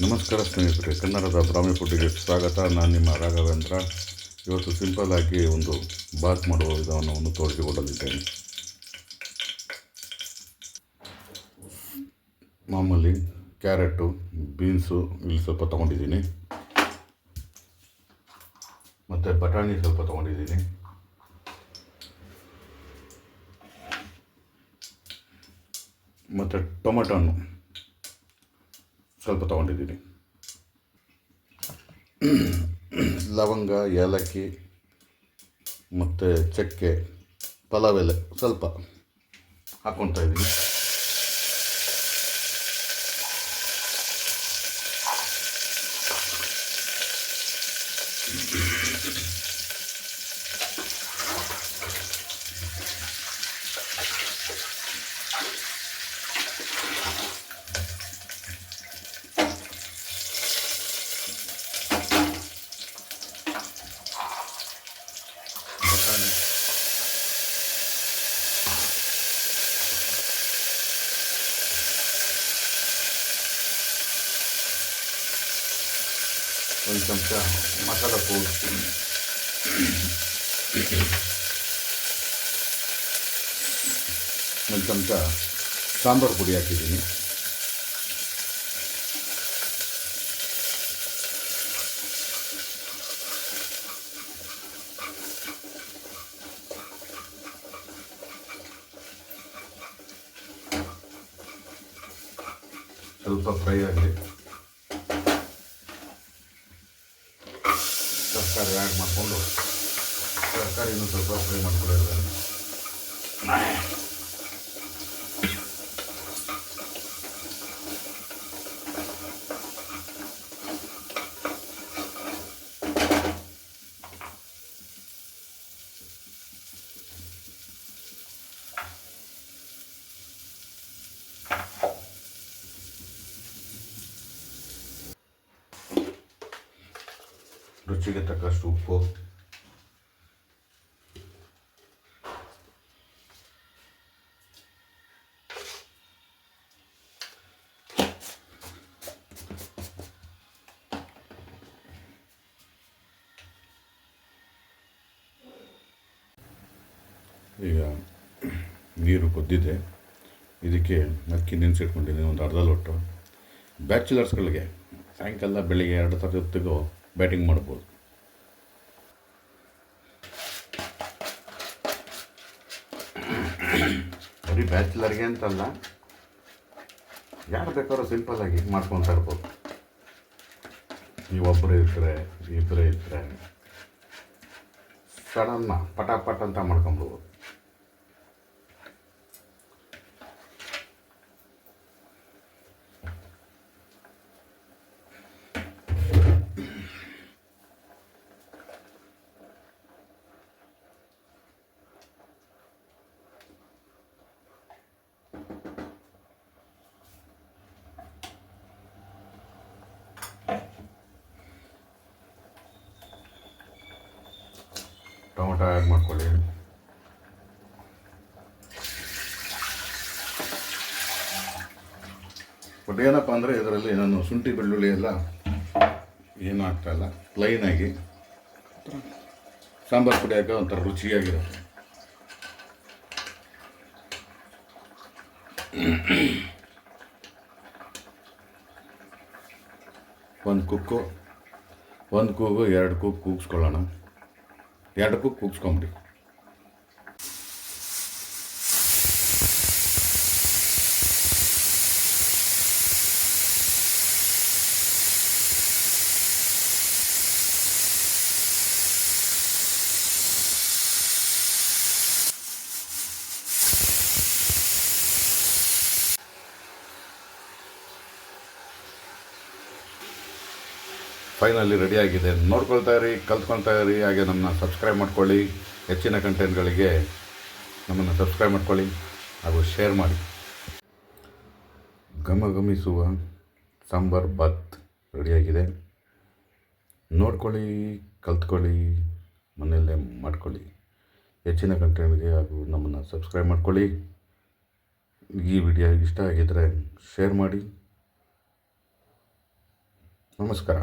ನಮಸ್ಕಾರ ಸ್ನೇಹಿತರೆ, ಕನ್ನಡದ ಬ್ರಾಹ್ಮಿ ಫುಡ್ಡಿಗೆ ಸ್ವಾಗತ. ನಾನು ನಿಮ್ಮ ರಾಘವೇಂದ್ರ. ಇವತ್ತು ಸಿಂಪಲ್ ಆಗಿ ಒಂದು ಬಾತ್ ಮಾಡುವ ವಿಧಾನವನ್ನು ತೋರಿಸಿಕೊಡಲಿದ್ದೇನೆ. ಮಾಮೂಲಿ ಕ್ಯಾರೆಟು, ಬೀನ್ಸು ಇಲ್ಲಿ ಸ್ವಲ್ಪ ತೊಗೊಂಡಿದ್ದೀನಿ, ಮತ್ತು ಬಟಾಣಿ ಸ್ವಲ್ಪ ತೊಗೊಂಡಿದ್ದೀನಿ, ಮತ್ತು ಟೊಮೆಟೊನು ಸ್ವಲ್ಪ ತೊಗೊಂಡಿದ್ದೀನಿ, ಲವಂಗ, ಏಲಕ್ಕಿ ಮತ್ತು ಚಕ್ಕೆ, ಪಲಾವ್ ಎಲೆ ಸ್ವಲ್ಪ ಹಾಕ್ಕೊತಾ ಇದ್ದೀನಿ. ಒಂದು ಚಮಚ ಮಸಾಲ ಪೌಡರ್, ಒಂದು ಚಮಚ ಸಾಂಬಾರು ಪುಡಿ ಹಾಕಿದ್ದೀನಿ, ಸ್ವಲ್ಪ ಫ್ರೈ ಆಗಲಿ. ತರಕಾರಿ ಆ್ಯಡ್ ಮಾಡಿಕೊಂಡು ತರಕಾರಿನೂ ಸ್ವಲ್ಪ ಫ್ರೈ ಮಾಡ್ಕೊಂಡಿದ್ದಾರೆ. ರುಚಿಗೆ ತಕ್ಕಷ್ಟು ಉಪ್ಪು, ಈಗ ನೀರು ಕುದ್ದಿದೆ. ಇದಕ್ಕೆ ಅಕ್ಕಿ ನೆನೆಸಿಟ್ಕೊಂಡಿದ್ದೀನಿ ಒಂದು ಅರ್ಧ ಲೋಟ. ಬ್ಯಾಚುಲರ್ಸ್ಗಳಿಗೆ ಸಾಯಂಕಾಲ ಬೆಳಿಗ್ಗೆ 2 ಥರ ಹೊತ್ತಿಗೂ ಬ್ಯಾಟಿಂಗ್ ಮಾಡ್ಬೋದು. ಬರೀ ಬ್ಯಾಚುಲರ್ಗೆ ಅಂತಲ್ಲ, ಯಾರು ಬೇಕಾದ್ರೂ ಸಿಂಪಲ್ಲಾಗಿ ಮಾಡ್ಕೊತಾ ಇರ್ಬೋದು. ನೀವೊಬ್ಬರು ಇರ್ತಾರೆ, ಇಬ್ಬರೇ ಇರ್ತಾರೆ, ಸಡನ್ನ ಪಟಾಪಟ್ ಅಂತ ಮಾಡ್ಕೊಂಬಿಡ್ಬೋದು. ಟೊಮೊಟೊ ಆ್ಯಡ್ ಮಾಡ್ಕೊಳ್ಳಿ. ಬಟ್ ಏನಪ್ಪ ಅಂದರೆ ಇದರಲ್ಲಿ ನಾನು ಶುಂಠಿ ಬೆಳ್ಳುಳ್ಳಿ ಎಲ್ಲ ಏನೂ ಆಗ್ತಾಯಿಲ್ಲ. ಪ್ಲೈನಾಗಿ ಸಾಂಬಾರು ಪುಡಿ ಹಾಕಿ ಒಂಥರ ರುಚಿಯಾಗಿರುತ್ತೆ. ಒಂದು ಕೂಗು 2 ಕೂಗು ಕೂಗಿಸ್ಕೊಳ್ಳೋಣ. 2 ಕೂಗು ಕೂಗಿಸ್ಕೊಂಬಿಡಿ. ಫೈನಲಿ ರೆಡಿಯಾಗಿದೆ. ನೋಡ್ಕೊಳ್ತಾ ಇರಿ, ಕಲ್ತ್ಕೊಳ್ತಾ ಇರಿ. ಹಾಗೆ ನಮ್ಮನ್ನ ಸಬ್ಸ್ಕ್ರೈಬ್ ಮಾಡ್ಕೊಳ್ಳಿ. ಹೆಚ್ಚಿನ ಕಂಟೆಂಟ್ಗಳಿಗೆ ನಮ್ಮನ್ನು ಸಬ್ಸ್ಕ್ರೈಬ್ ಮಾಡ್ಕೊಳ್ಳಿ ಹಾಗೂ ಶೇರ್ ಮಾಡಿ. ಘಮಘಮಿಸುವ ಸಾಂಬಾರ್ ಬಾತ್ ರೆಡಿಯಾಗಿದೆ. ನೋಡ್ಕೊಳ್ಳಿ, ಕಲ್ತ್ಕೊಳ್ಳಿ, ಮನೆಯಲ್ಲೇ ಮಾಡ್ಕೊಳ್ಳಿ. ಹೆಚ್ಚಿನ ಕಂಟೆಂಟ್ಗೆ ಹಾಗೂ ನಮ್ಮನ್ನು ಸಬ್ಸ್ಕ್ರೈಬ್ ಮಾಡ್ಕೊಳ್ಳಿ. ಈ ವಿಡಿಯೋ ಇಷ್ಟ ಆಗಿದ್ದರೆ ಶೇರ್ ಮಾಡಿ. ನಮಸ್ಕಾರ.